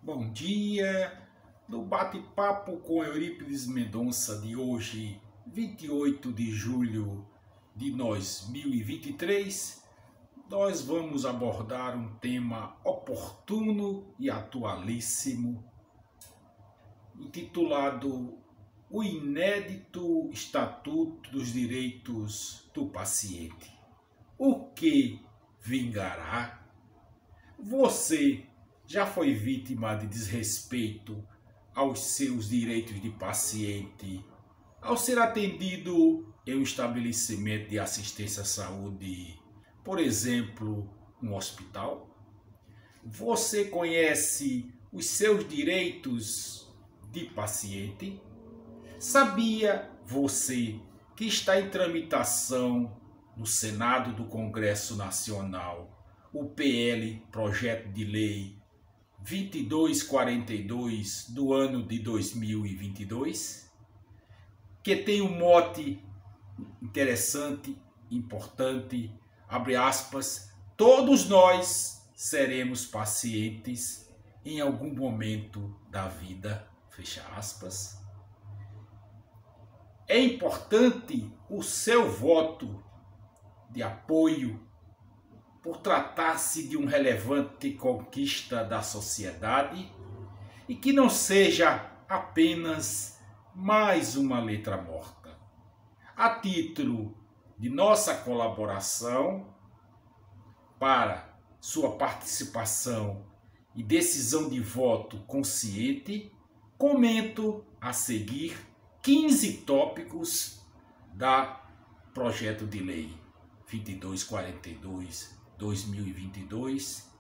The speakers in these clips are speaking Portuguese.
Bom dia! No bate-papo com Eurípides Mendonça de hoje, 28 de julho de 2023, nós vamos abordar um tema oportuno e atualíssimo, intitulado O Inédito Estatuto dos Direitos do Paciente. O que vingará? Você já foi vítima de desrespeito aos seus direitos de paciente ao ser atendido em um estabelecimento de assistência à saúde, por exemplo, um hospital? Você conhece os seus direitos de paciente? Sabia você que está em tramitação no Senado do Congresso Nacional o PL, Projeto de Lei 2242 do ano de 2022, que tem um mote interessante, importante, abre aspas, todos nós seremos pacientes em algum momento da vida, fecha aspas. É importante o seu voto de apoio por tratar-se de uma relevante conquista da sociedade e que não seja apenas mais uma letra morta. A título de nossa colaboração para sua participação e decisão de voto consciente, comento a seguir 15 tópicos da Projeto de Lei 2242/2022,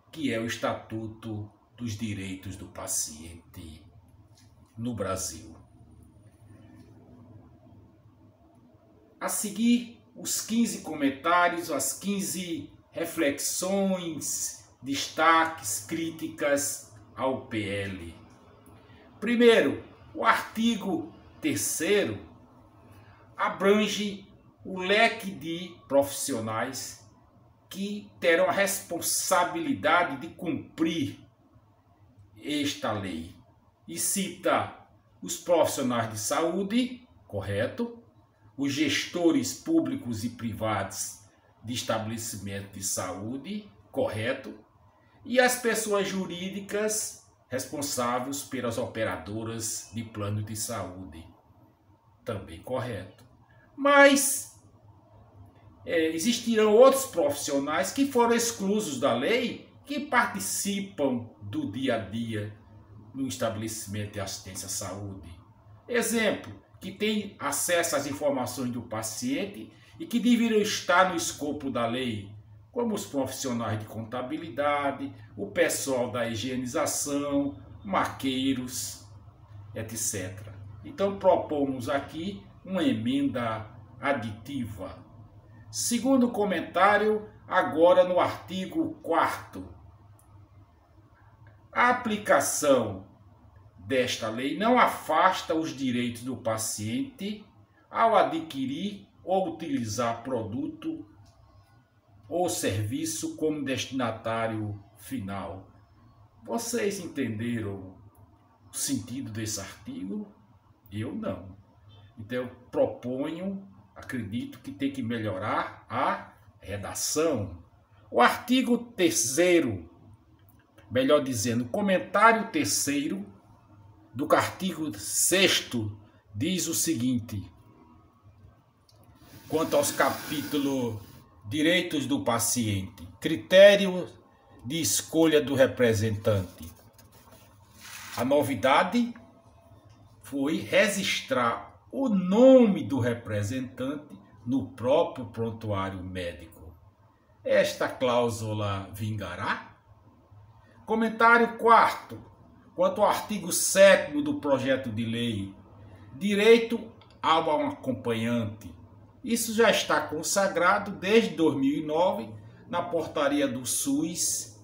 que é o Estatuto dos Direitos do Paciente no Brasil. A seguir, os 15 comentários, as 15 reflexões, destaques, críticas ao PL. Primeiro, o artigo 3º abrange o leque de profissionais que terão a responsabilidade de cumprir esta lei. E cita os profissionais de saúde, correto? Os gestores públicos e privados de estabelecimento de saúde, correto? E as pessoas jurídicas responsáveis pelas operadoras de plano de saúde, também correto. Mas existirão outros profissionais que foram exclusos da lei, que participam do dia a dia no estabelecimento de assistência à saúde. Exemplo, que tem acesso às informações do paciente e que deveriam estar no escopo da lei, como os profissionais de contabilidade, o pessoal da higienização, maqueiros, etc. Então propomos aqui uma emenda aditiva. Segundo comentário, agora no artigo 4º. A aplicação desta lei não afasta os direitos do paciente ao adquirir ou utilizar produto ou serviço como destinatário final. Vocês entenderam o sentido desse artigo? Eu não. Então eu proponho, acredito que tem que melhorar a redação. O artigo 3º, melhor dizendo, o comentário 3º do artigo 6º diz o seguinte: quanto aos capítulos Direitos do Paciente, critério de escolha do representante. A novidade foi registrar o nome do representante no próprio prontuário médico. Esta cláusula vingará? Comentário 4º. Quanto ao artigo 7º do projeto de lei, direito ao acompanhante. Isso já está consagrado desde 2009 na portaria do SUS,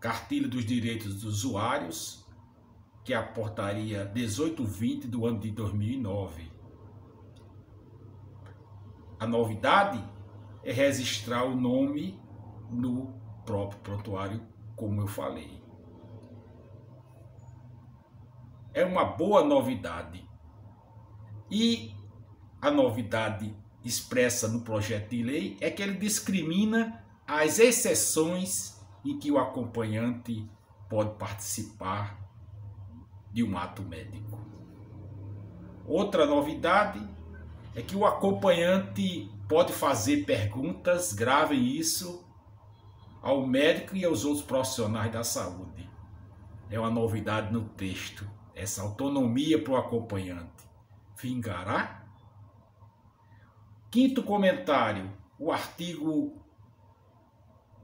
Cartilha dos Direitos dos Usuários, que é a portaria 1820 do ano de 2009. A novidade é registrar o nome no próprio prontuário, como eu falei. é uma boa novidade. E a novidade expressa no projeto de lei é que ele discrimina as exceções em que o acompanhante pode participar de um ato médico. Outra novidade é que o acompanhante pode fazer perguntas, gravem isso, ao médico e aos outros profissionais da saúde. É uma novidade no texto, essa autonomia para o acompanhante. Vingará? Quinto comentário,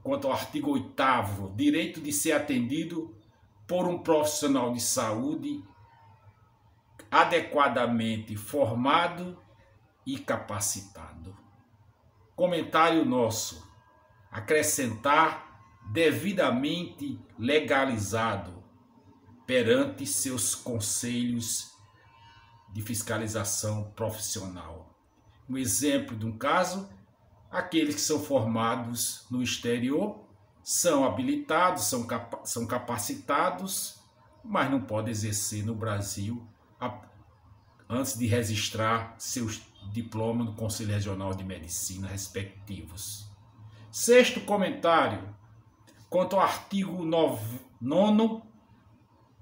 quanto ao artigo 8º, direito de ser atendido por um profissional de saúde adequadamente formado e capacitado. Comentário nosso, acrescentar devidamente legalizado perante seus conselhos de fiscalização profissional. Um exemplo de um caso, aqueles que são formados no exterior são habilitados, são capacitados, mas não podem exercer no Brasil antes de registrar seus diplomas no Conselho Regional de Medicina respectivos. Sexto comentário, quanto ao artigo 9º,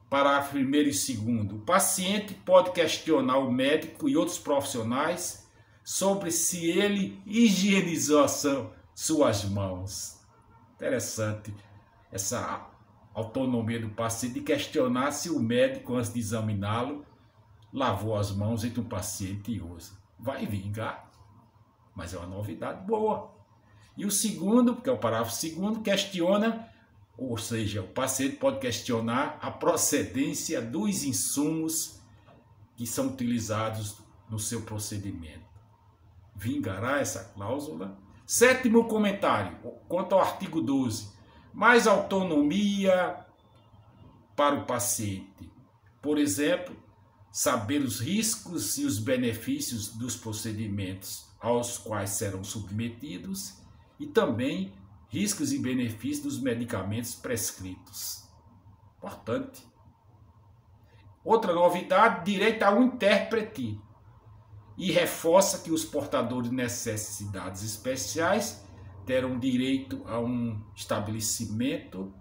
parágrafo 1º e 2º, o paciente pode questionar o médico e outros profissionais sobre se ele higienizou suas mãos. Interessante essa autonomia do paciente de questionar se o médico, antes de examiná-lo, lavou as mãos entre um paciente e outro. Vai vingar, mas é uma novidade boa. E o segundo, que é o parágrafo 2º, questiona, ou seja, o paciente pode questionar a procedência dos insumos que são utilizados no seu procedimento. Vingará essa cláusula? Sétimo comentário, quanto ao artigo 12, mais autonomia para o paciente. Por exemplo, saber os riscos e os benefícios dos procedimentos aos quais serão submetidos e também riscos e benefícios dos medicamentos prescritos. Importante. Outra novidade, direito ao intérprete. E reforça que os portadores de necessidades especiais terão direito a um estabelecimento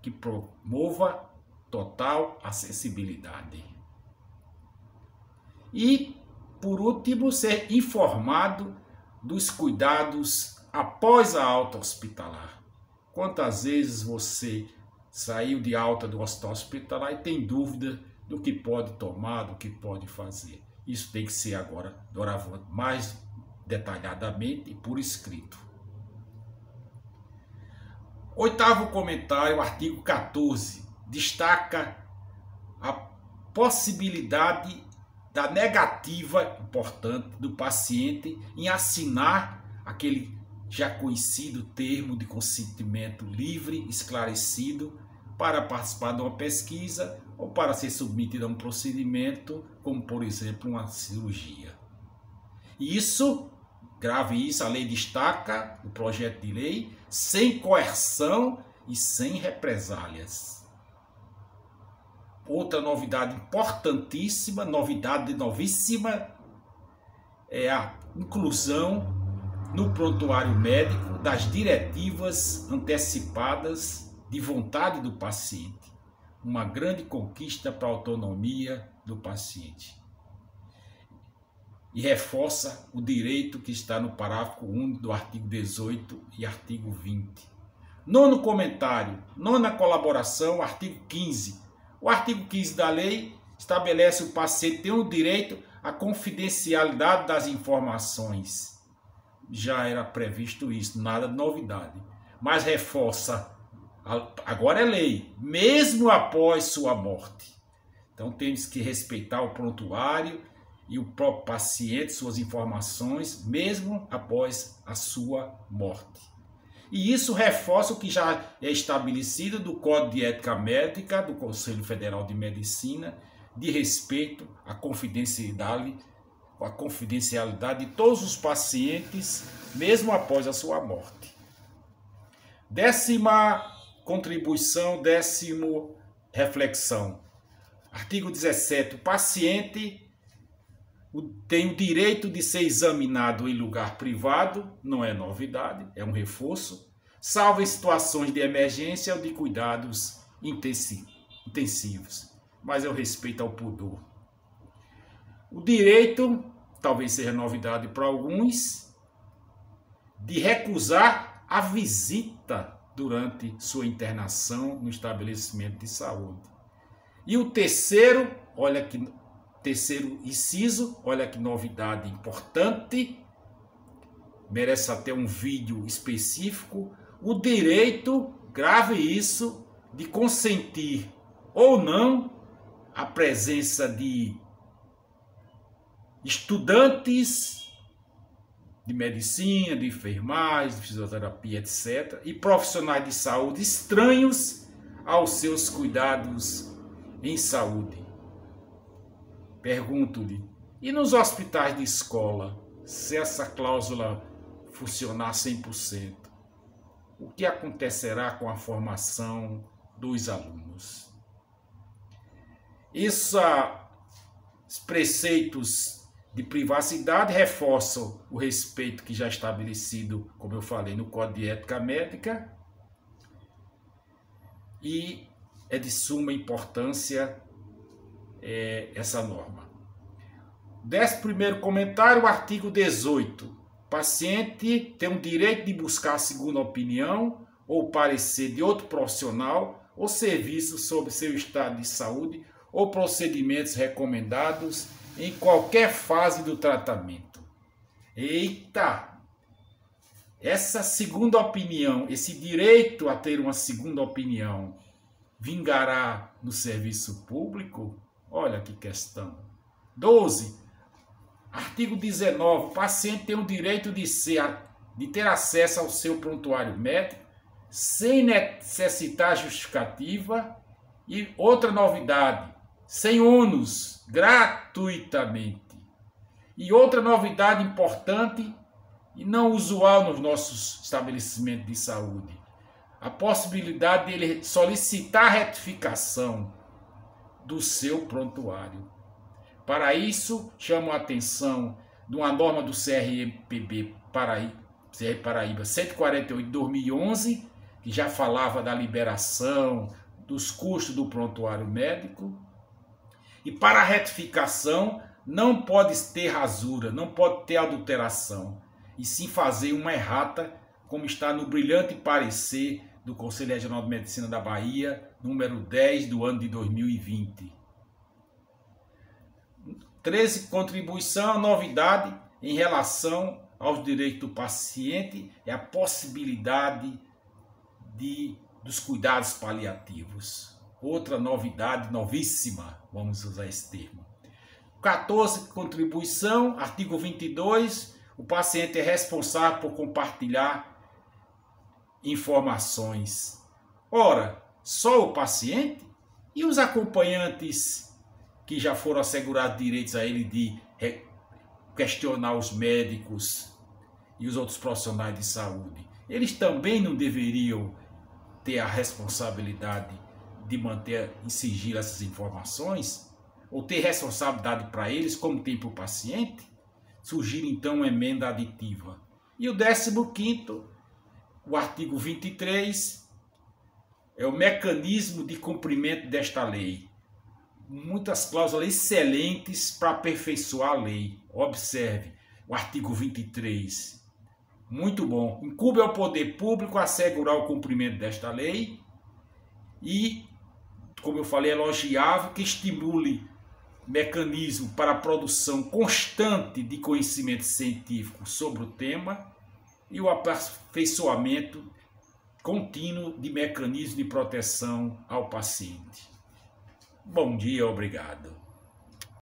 que promova total acessibilidade. E, por último, ser informado dos cuidados após a alta hospitalar. Quantas vezes você saiu de alta do hospital hospitalar e tem dúvida do que pode tomar, do que pode fazer? Isso tem que ser agora, doravante, mais detalhadamente e por escrito. Oitavo comentário, artigo 14, destaca a possibilidade da negativa, importante, do paciente em assinar aquele já conhecido termo de consentimento livre, esclarecido, para participar de uma pesquisa ou para ser submetido a um procedimento, como por exemplo uma cirurgia. Isso, grave isso, a lei destaca, o projeto de lei, sem coerção e sem represálias. Outra novidade importantíssima, novidade novíssima, é a inclusão no prontuário médico das diretivas antecipadas de vontade do paciente. Uma grande conquista para a autonomia do paciente. E reforça o direito que está no parágrafo 1 do artigo 18 e artigo 20. Nono comentário, nona colaboração, artigo 15. O artigo 15 da lei estabelece que o paciente tem o direito à confidencialidade das informações. Já era previsto isso, nada de novidade. Mas reforça, agora é lei, mesmo após sua morte. Então temos que respeitar o prontuário e o próprio paciente, suas informações, mesmo após a sua morte. E isso reforça o que já é estabelecido do Código de Ética Médica do Conselho Federal de Medicina, de respeito à confidencialidade de todos os pacientes, mesmo após a sua morte. Décima contribuição, décimo reflexão. Artigo 17. O paciente tem o direito de ser examinado em lugar privado, não é novidade, é um reforço, salvo em situações de emergência ou de cuidados intensivos. Mas eu respeito ao pudor. O direito, talvez seja novidade para alguns, de recusar a visita durante sua internação no estabelecimento de saúde. E o terceiro, terceiro inciso, olha que novidade importante, merece até um vídeo específico, o direito, grave isso, de consentir ou não a presença de estudantes de medicina, de enfermagem, de fisioterapia, etc., e profissionais de saúde estranhos aos seus cuidados em saúde. Pergunto-lhe, e nos hospitais de escola, se essa cláusula funcionar 100%, o que acontecerá com a formação dos alunos? Esses preceitos de privacidade reforçam o respeito que já é estabelecido, como eu falei, no Código de Ética Médica, e é de suma importância essa norma. 11º comentário, o artigo 18. O paciente tem o direito de buscar a segunda opinião ou parecer de outro profissional ou serviço sobre seu estado de saúde ou procedimentos recomendados em qualquer fase do tratamento. Eita! Essa segunda opinião, esse direito a ter uma segunda opinião, vingará no serviço público? Olha que questão. 12. Artigo 19. O paciente tem o direito de ter acesso ao seu prontuário médico sem necessitar justificativa. E outra novidade, sem ônus, gratuitamente. E outra novidade importante e não usual nos nossos estabelecimentos de saúde, a possibilidade de ele solicitar retificação do seu prontuário. Para isso, chamo a atenção de uma norma do CRPB Paraíba 148 de 2011, que já falava da liberação dos custos do prontuário médico. E para a retificação, não pode ter rasura, não pode ter adulteração, e sim fazer uma errata, como está no brilhante parecer do Conselho Regional de Medicina da Bahia, número 10 do ano de 2020. 13. Contribuição, a novidade em relação aos direitos do paciente é a possibilidade dos cuidados paliativos. Outra novidade, novíssima, vamos usar esse termo. 14. Contribuição, artigo 22, o paciente é responsável por compartilhar informações. Ora, só o paciente? E os acompanhantes que já foram assegurados direitos a ele de questionar os médicos e os outros profissionais de saúde? Eles também não deveriam ter a responsabilidade de manter em sigilo essas informações? Ou ter responsabilidade para eles, como tem para o paciente? Sugiro então uma emenda aditiva. E o 15º, o artigo 23, é o mecanismo de cumprimento desta lei. Muitas cláusulas excelentes para aperfeiçoar a lei. Observe o artigo 23. Muito bom. Incumbe ao poder público assegurar o cumprimento desta lei e, como eu falei, é elogiável que estimule mecanismo para a produção constante de conhecimento científico sobre o tema e o aperfeiçoamento contínuo de mecanismos de proteção ao paciente. Bom dia, obrigado.